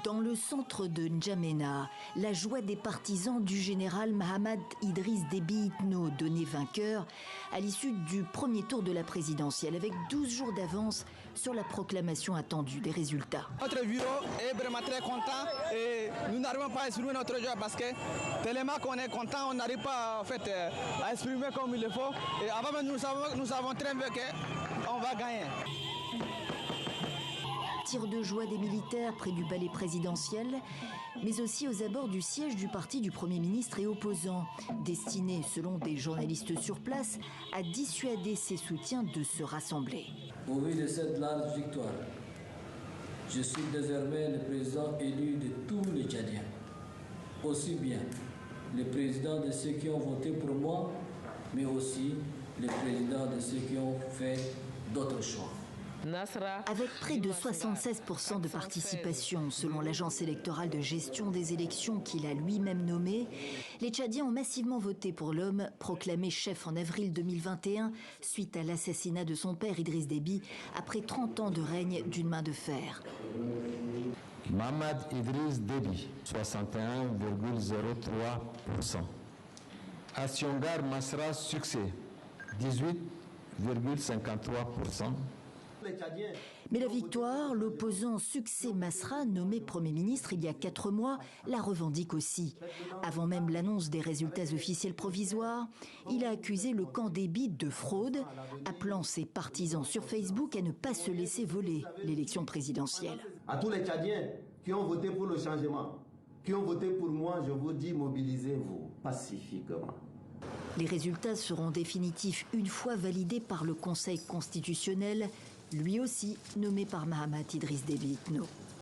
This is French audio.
Dans le centre de N'Djamena, la joie des partisans du général Mahamad Idriss Déby Itno, donné vainqueur à l'issue du premier tour de la présidentielle, avec 12 jours d'avance sur la proclamation attendue des résultats. Notre bureau est vraiment très content et nous n'arrivons pas à exprimer notre joie parce que tellement qu'on est content, on n'arrive pas en fait, à exprimer comme il le faut. Et avant même, nous savons très bien qu'on va gagner. Tir de joie des militaires près du palais présidentiel, mais aussi aux abords du siège du parti du Premier ministre et opposants, destiné, selon des journalistes sur place, à dissuader ses soutiens de se rassembler. Au vu de cette large victoire, je suis désormais le président élu de tous les Tchadiens, aussi bien le président de ceux qui ont voté pour moi, mais aussi le président de ceux qui ont fait d'autres choix. Avec près de 76% de participation, selon l'agence électorale de gestion des élections qu'il a lui-même nommée, les Tchadiens ont massivement voté pour l'homme proclamé chef en avril 2021 suite à l'assassinat de son père Idriss Déby après 30 ans de règne d'une main de fer. Mahamad Idriss Déby, 61,03%. Asiongar Masra, succès, 18,53%. Mais la victoire, l'opposant Succès Masra, nommé Premier ministre il y a 4 mois, la revendique aussi. Avant même l'annonce des résultats officiels provisoires, il a accusé le camp Déby de fraude, appelant ses partisans sur Facebook à ne pas se laisser voler l'élection présidentielle. À tous les Tchadiens qui ont voté pour le changement, qui ont voté pour moi, je vous dis mobilisez-vous pacifiquement. Les résultats seront définitifs une fois validés par le Conseil constitutionnel, lui aussi nommé par Mahamad Idriss Déby Itno.